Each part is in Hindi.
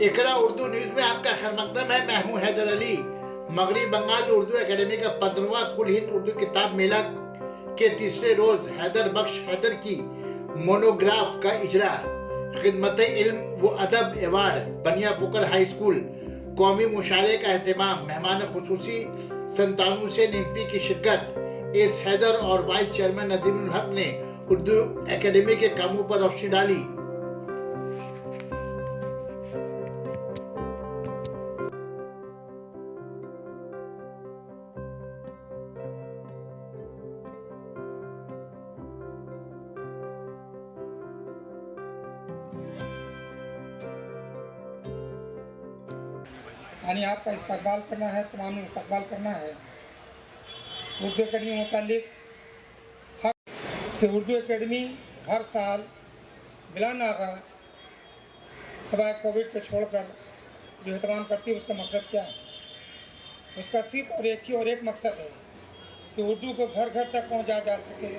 इकरा उर्दू न्यूज में आपका खैर मकदम है। मैं हूं हैदर अली। मगरबी बंगाल उर्दू एकेडमी का 15वां कुल हिंद उर्दू किताब मेला के तीसरे रोज हैदर बख्श हैदर की मोनोग्राफ का इजरा, खिदमत इल्म व अदब एवार्ड, बनिया पुकर हाई स्कूल, कौमी मुशायरे का एहतमाम, मेहमान खुसूसी 97 से एमपी की शिरकत, एस हैदर और वाइस चेयरमैन नदीमुल हक ने उर्दू एकेडमी के कामों पर रोशनी डाली। यानी आपका इस्तकबाल करना है, तमाम इस्तकबाल करना है। उर्दू एकेडमी मुतालिक उर्दू एकेडमी हर साल बिला नागा सवाए कोविड पे छोड़कर जो एहतमाम करती है, उसका मकसद क्या है? उसका सिर्फ और एक मकसद है कि उर्दू को घर घर तक पहुंचा जा सके।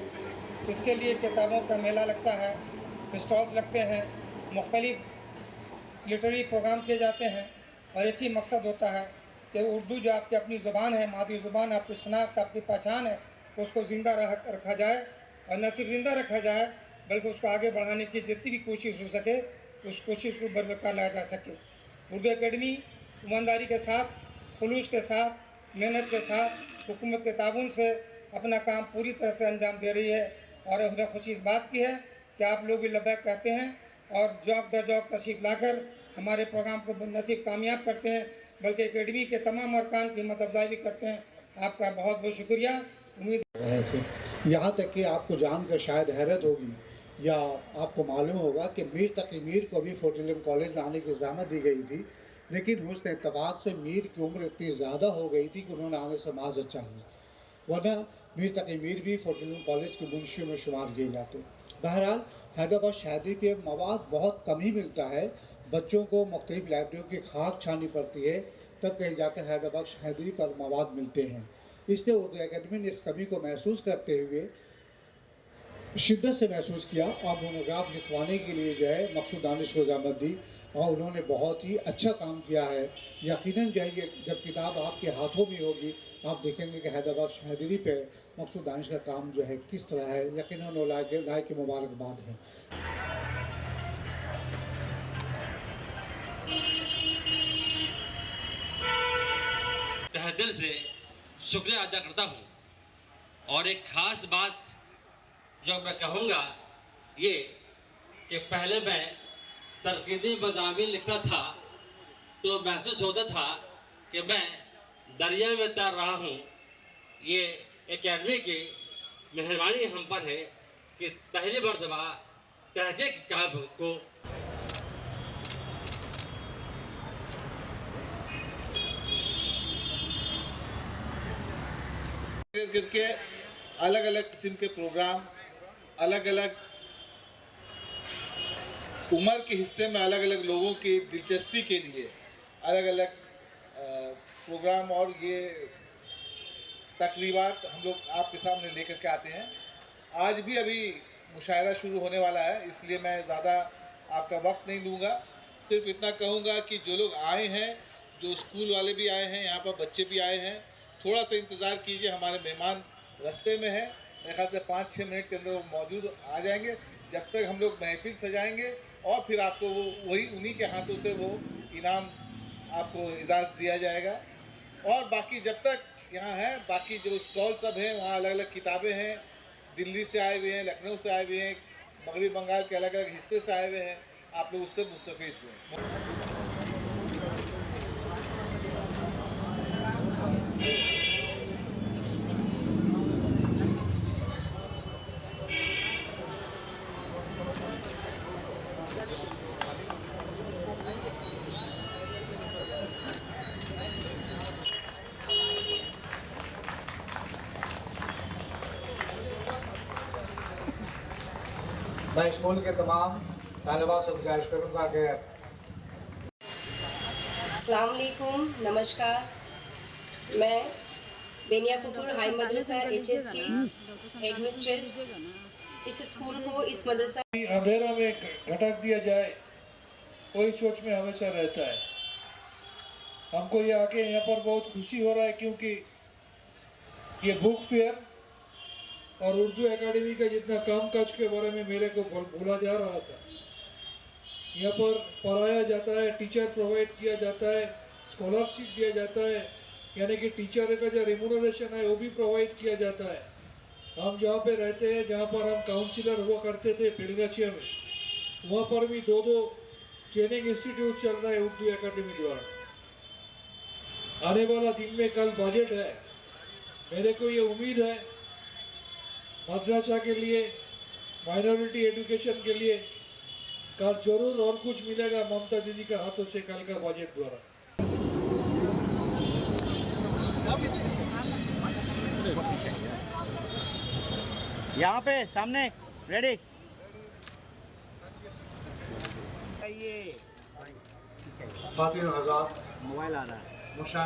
इसके लिए किताबों का मेला लगता है, स्टॉल्स लगते हैं, मुख्तलिफ लिटरेरी प्रोग्राम किए जाते हैं और एक ही मकसद होता है कि उर्दू जो आपकी अपनी ज़ुबान है, मादरी ज़ुबान, आपकी शनाख्त, आपकी पहचान है, उसको ज़िंदा रखा जाए और न सिर्फ ज़िंदा रखा जाए बल्कि उसको आगे बढ़ाने की जितनी भी कोशिश हो सके उस कोशिश को बरकरार लाया जा सके। उर्दू एकेडमी ईमानदारी के साथ, खुलूस के साथ, मेहनत के साथ हुकूमत के ताउन से अपना काम पूरी तरह से अंजाम दे रही है और हमें खुशी इस बात की है कि आप लोग भी लबैक कहते हैं और जौक दर जौक तशरीफ़ लाकर हमारे प्रोग्राम को न सिर्फ कामयाब करते हैं बल्कि एकेडमी के तमाम अरकान की हिम्मत अफजाई भी करते हैं। आपका बहुत बहुत शुक्रिया। उम्मीद रहे थे, यहाँ तक कि आपको जानकर शायद हैरत होगी या आपको मालूम होगा कि मीर तकी मीर को भी फोर्ट विलियम कॉलेज में आने की ज़हमत दी गई थी, लेकिन हुस्न इत्तफाक से मीर की उम्र इतनी ज़्यादा हो गई थी कि उन्होंने आने से माजरत चाहिए, वरना मीर तकी मीर भी फोर्ट विलियम कॉलेज के मुंशियों में शुमार किए जाते। बहरहाल हैदराबाद शहरी पे मवाद बहुत कम ही मिलता है, बच्चों को मुख्तलिफ लाइब्रेरियों की खाक छानी पड़ती है, तब कहीं जाकर हैदराबाद शहरी पर मवाद मिलते हैं। इसलिए उर्दू एकेडमी ने इस कमी को महसूस करते हुए शिद्दत से महसूस किया और मोनोग्राफ लिखवाने के लिए जो है मकसूद दानिश को ज़हमत दी और उन्होंने बहुत ही अच्छा काम किया है। यकीनन जो है ये जब किताब आपके हाथों में होगी आप देखेंगे कि हैदराबाद शहरी पे मकसूद दानिश का काम जो है किस तरह है। यकीनन लायक मुबारकबाद है। तहे दिल से शुक्रिया अदा करता हूँ और एक ख़ास बात जो मैं कहूँगा ये कि पहले मैं तनकीदी मज़ामीन लिखता था तो महसूस होता था कि मैं दरिया में तैर रहा हूँ। ये एकेडमी की मेहरबानी हम पर है कि पहली मरतबा तहक़ीक़ किताब को करके अलग अलग किस्म के प्रोग्राम, अलग अलग उम्र के हिस्से में अलग अलग लोगों की दिलचस्पी के लिए अलग अलग प्रोग्राम और ये तकरीबात हम लोग आपके सामने लेकर के आते हैं। आज भी अभी मुशायरा शुरू होने वाला है, इसलिए मैं ज़्यादा आपका वक्त नहीं लूँगा। सिर्फ इतना कहूँगा कि जो लोग आए हैं, जो स्कूल वाले भी आए हैं, यहाँ पर बच्चे भी आए हैं, थोड़ा सा इंतज़ार कीजिए, हमारे मेहमान रास्ते में हैं। मेरे ख्याल से 5-6 मिनट के अंदर वो मौजूद आ जाएंगे। जब तक हम लोग महफिल सजाएंगे और फिर आपको वो वही उन्हीं के हाथों से वो इनाम आपको इजाज़त दिया जाएगा। और बाकी जब तक यहाँ है, बाकी जो स्टॉल सब हैं वहाँ अलग अलग किताबें हैं, दिल्ली से आए हुए हैं, लखनऊ से आए हुए हैं, मगरबी बंगाल के अलग अलग हिस्से से आए हुए हैं, आप लोग उससे मुस्तफ़ीज़ हुए। मैं स्कूल के तमाम तालिबात से गुजारिश करूँगा कि अस्सलाम वालेकुम, नमस्कार। मैं बेनिया पुकुर हाई मदरसा एचएस की हेड मिस्ट्रेस। इस स्कूल को, इस मदरसा अंधेरा में घटक दिया जाए वही सोच में हमेशा रहता है। हमको ये आके यहाँ पर बहुत खुशी हो रहा है, क्योंकि ये बुक फेयर और उर्दू एकेडमी का जितना कामकाज के बारे में मेरे को भूला जा रहा था। यहाँ पर पढ़ाया जाता है, टीचर प्रोवाइड किया जाता है, स्कॉलरशिप दिया जाता है, यानी कि टीचर का जो रिम्यूनरेशन है वो भी प्रोवाइड किया जाता है। हम जहाँ पे रहते हैं, जहाँ पर हम काउंसिलर हुआ करते थे बेलगाछिया में, वहाँ पर भी 2 ट्रेनिंग इंस्टीट्यूट चल रहा है उर्दू एकेडमी द्वारा। आने वाला दिन में कल बजट है, मेरे को ये उम्मीद है मद्रासा के लिए, माइनॉरिटी एजुकेशन के लिए कल जरूर और कुछ मिलेगा ममता दीदी के हाथों से कल का बजट द्वारा। यहाँ पे सामने रेडी। खातिन हज़रात, मोबाइल आ रहा है। मुशाहिदा